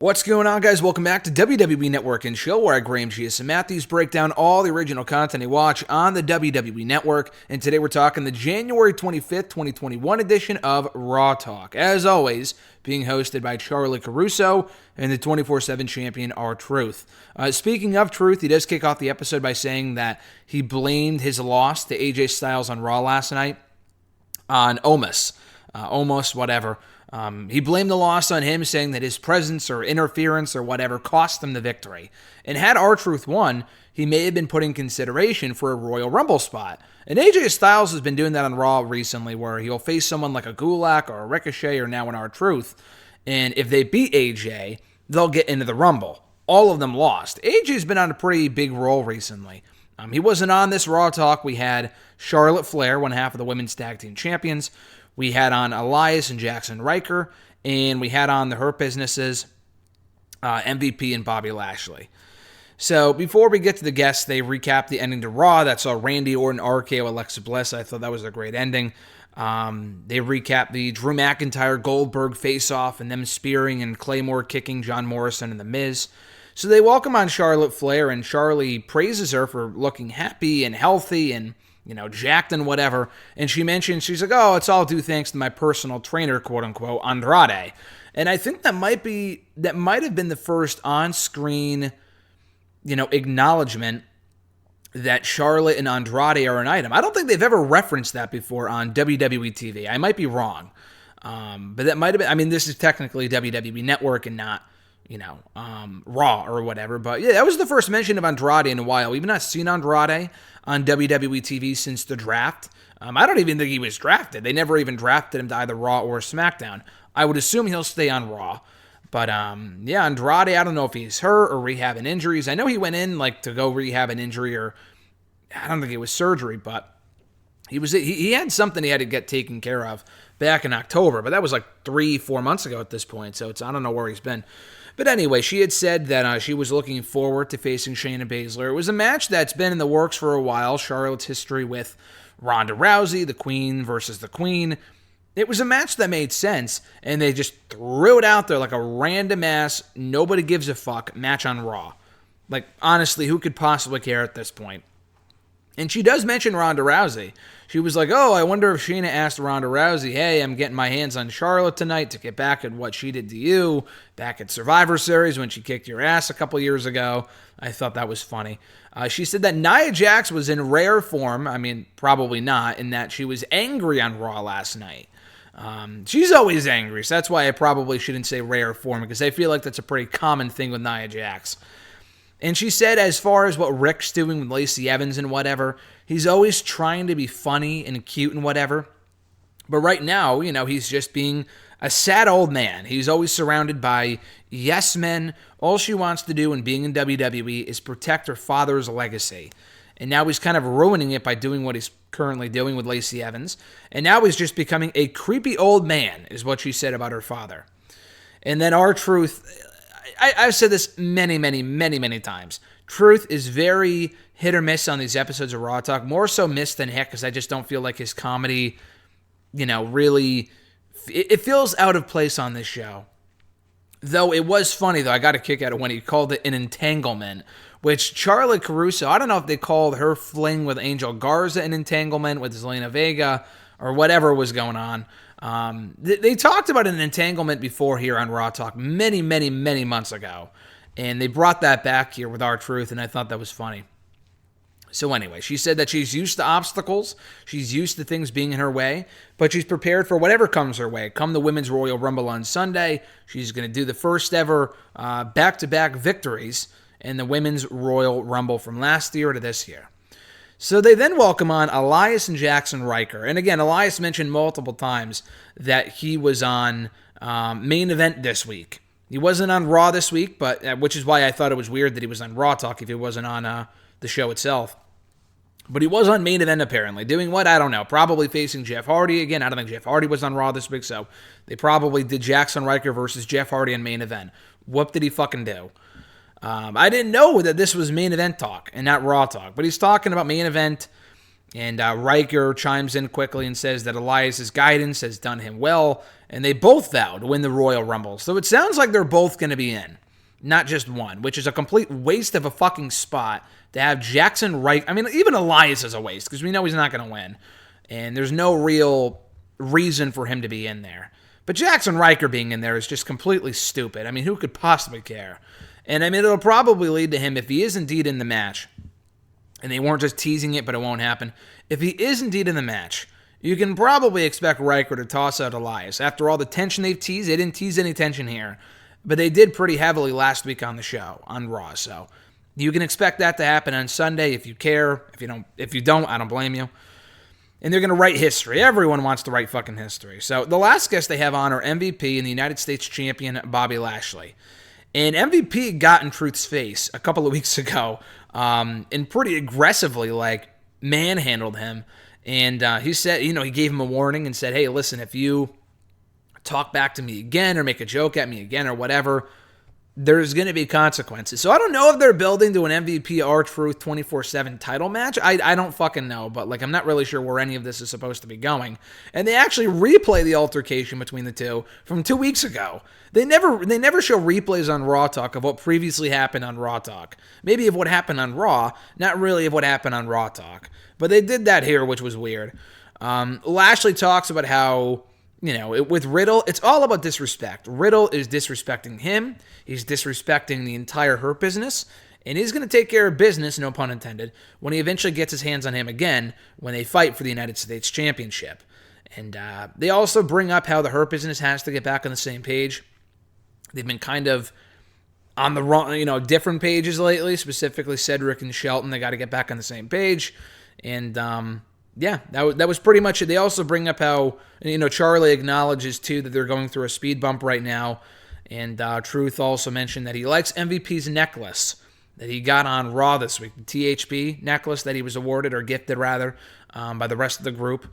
What's going on, guys? Welcome back to WWE Network and Show, where I, Graham G.S. and Matthews, break down all the original content you watch on the WWE Network. And today we're talking the January 25th, 2021 edition of Raw Talk. As always, being hosted by Charlie Caruso and the 24/7 champion, R-Truth. Speaking of Truth, he does kick off the episode by saying that he blamed his loss to AJ Styles on Raw last night on Omos. Whatever. He blamed the loss on him, saying that his presence or interference or whatever cost him the victory. And had R-Truth won, he may have been put in consideration for a Royal Rumble spot. And AJ Styles has been doing that on Raw recently, where he'll face someone like a Gulak or a Ricochet or now an R-Truth. And if they beat AJ, they'll get into the Rumble. All of them lost. AJ's been on a pretty big roll recently. He wasn't on this Raw Talk. We had Charlotte Flair, one half of the Women's Tag Team Champions. We had on Elias and Jackson Riker, and we had on the Hurt Businesses, MVP and Bobby Lashley. So before we get to the guests, they recap the ending to Raw. That saw Randy Orton RKO Alexa Bliss. I thought that was a great ending. They recap the Drew McIntyre Goldberg face-off and them spearing and Claymore kicking John Morrison and The Miz. So they welcome on Charlotte Flair, and Charlie praises her for looking happy and healthy and jacked and whatever. And she mentions, she's like, oh, it's all due thanks to my personal trainer, quote unquote, Andrade. And I think that might have been the first on-screen, acknowledgement that Charlotte and Andrade are an item. I don't think they've ever referenced that before on WWE TV. I might be wrong. But that might have been, this is technically WWE Network and not, Raw or whatever. But yeah, that was the first mention of Andrade in a while. We've not seen Andrade on WWE TV since the draft. I don't even think he was drafted. They never even drafted him to either Raw or SmackDown. I would assume he'll stay on Raw. But Andrade, I don't know if he's hurt or rehabbing injuries. I know he went in to go rehab an injury, or I don't think it was surgery, but he had something he had to get taken care of back in October. But that was 3-4 months ago at this point, so I don't know where he's been. But anyway, she had said that she was looking forward to facing Shaina Baszler. It was a match that's been in the works for a while. Charlotte's history with Ronda Rousey, the Queen versus the Queen. It was a match that made sense, and they just threw it out there like a random-ass, nobody gives a fuck match on Raw. Honestly, who could possibly care at this point? And she does mention Ronda Rousey. She was like, oh, I wonder if Shaina asked Ronda Rousey, hey, I'm getting my hands on Charlotte tonight to get back at what she did to you back at Survivor Series when she kicked your ass a couple years ago. I thought that was funny. She said that Nia Jax was in rare form. Probably not, in that she was angry on Raw last night. She's always angry, so that's why I probably shouldn't say rare form, because I feel like that's a pretty common thing with Nia Jax. And she said, as far as what Rick's doing with Lacey Evans and whatever, he's always trying to be funny and cute and whatever. But right now, he's just being a sad old man. He's always surrounded by yes men. All she wants to do in being in WWE is protect her father's legacy. And now he's kind of ruining it by doing what he's currently doing with Lacey Evans. And now he's just becoming a creepy old man, is what she said about her father. And then R-Truth, I've said this many, many, many, many times. Truth is very hit or miss on these episodes of Raw Talk. More so miss than hit, because I just don't feel like his comedy, really, it feels out of place on this show. Though it was funny, though. I got a kick out of when he called it an entanglement, which Charlie Caruso, I don't know if they called her fling with Angel Garza an entanglement with Zelina Vega or whatever was going on. They talked about an entanglement before here on Raw Talk many, many, many months ago. And they brought that back here with R-Truth, and I thought that was funny. So anyway, she said that she's used to obstacles. She's used to things being in her way, but she's prepared for whatever comes her way. Come the Women's Royal Rumble on Sunday, she's going to do the first ever back-to-back victories in the Women's Royal Rumble from last year to this year. So they then welcome on Elias and Jackson Riker. And again, Elias mentioned multiple times that he was on main event this week. He wasn't on Raw this week, but which is why I thought it was weird that he was on Raw Talk if he wasn't on the show itself. But he was on main event apparently. Doing what? I don't know. Probably facing Jeff Hardy again. I don't think Jeff Hardy was on Raw this week, so they probably did Jackson Riker versus Jeff Hardy on main event. What did he fucking do? I didn't know that this was main event talk and not Raw Talk, but he's talking about main event. And Riker chimes in quickly and says that Elias's guidance has done him well, and they both vow to win the Royal Rumble. So it sounds like they're both going to be in, not just one, which is a complete waste of a fucking spot to have Jackson Riker. I mean, even Elias is a waste because we know he's not going to win, and there's no real reason for him to be in there. But Jackson Riker being in there is just completely stupid. I mean, who could possibly care? And I mean, it'll probably lead to him, if he is indeed in the match, and they weren't just teasing it, but it won't happen. If he is indeed in the match, you can probably expect Riker to toss out Elias. After all the tension they've teased, they didn't tease any tension here, but they did pretty heavily last week on the show, on Raw. So you can expect that to happen on Sunday if you care. If you don't, I don't blame you. And they're going to write history. Everyone wants to write fucking history. So the last guest they have on are MVP and the United States champion Bobby Lashley. And MVP got in Truth's face a couple of weeks ago and pretty aggressively, manhandled him. And he said, he gave him a warning and said, hey, listen, if you talk back to me again or make a joke at me again or whatever, there's going to be consequences. So I don't know if they're building to an MVP R-Truth 24/7 title match. I don't fucking know, but I'm not really sure where any of this is supposed to be going. And they actually replay the altercation between the two from 2 weeks ago. They never show replays on Raw Talk of what previously happened on Raw Talk. Maybe of what happened on Raw, not really of what happened on Raw Talk. But they did that here, which was weird. Lashley talks about how, with Riddle, it's all about disrespect. Riddle is disrespecting him. He's disrespecting the entire Hurt Business. And he's going to take care of business, no pun intended, when he eventually gets his hands on him again when they fight for the United States Championship. And they also bring up how the Hurt Business has to get back on the same page. They've been kind of on the wrong, different pages lately, specifically Cedric and Shelton. They got to get back on the same page. And, that was pretty much it. They also bring up how, Charlie acknowledges, too, that they're going through a speed bump right now. And Truth also mentioned that he likes MVP's necklace that he got on Raw this week, the THP necklace that he was awarded, or gifted, rather, by the rest of the group.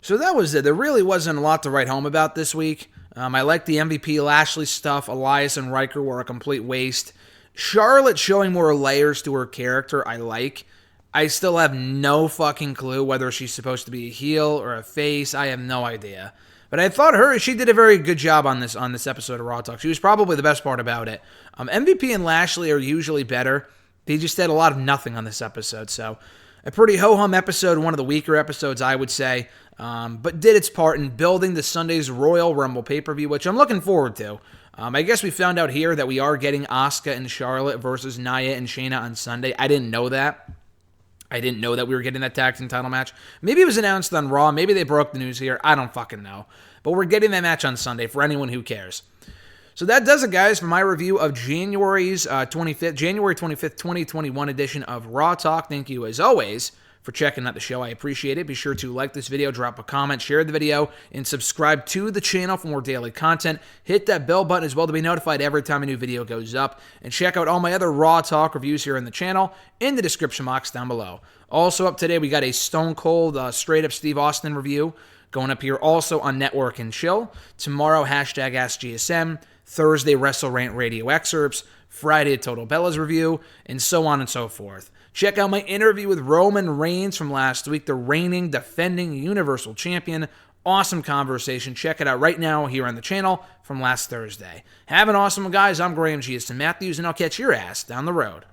So that was it. There really wasn't a lot to write home about this week. I like the MVP Lashley stuff. Elias and Riker were a complete waste. Charlotte showing more layers to her character, I like. I still have no fucking clue whether she's supposed to be a heel or a face. I have no idea. But I thought she did a very good job on this episode of Raw Talk. She was probably the best part about it. MVP and Lashley are usually better. They just did a lot of nothing on this episode. So a pretty ho-hum episode, one of the weaker episodes, I would say. But did its part in building the Sunday's Royal Rumble pay-per-view, which I'm looking forward to. I guess we found out here that we are getting Asuka and Charlotte versus Nyaya and Shaina on Sunday. I didn't know that. I didn't know that we were getting that tag team title match. Maybe it was announced on Raw. Maybe they broke the news here. I don't fucking know. But we're getting that match on Sunday for anyone who cares. So that does it, guys, for my review of January 25th, 2021 edition of Raw Talk. Thank you, as always, for checking out the show. I appreciate it. Be sure to like this video, drop a comment, share the video, and subscribe to the channel for more daily content. Hit that bell button as well to be notified every time a new video goes up. And check out all my other Raw Talk reviews here in the channel in the description box down below. Also up today, we got a Stone Cold straight-up Steve Austin review going up here also on Network and Chill. Tomorrow, #AskGSM. Thursday, WrestleRant radio excerpts. Friday, Total Bellas review, and so on and so forth. Check out my interview with Roman Reigns from last week, the reigning, defending Universal Champion. Awesome conversation. Check it out right now here on the channel from last Thursday. Have an awesome one, guys. I'm Graham G.S. Matthews, and I'll catch your ass down the road.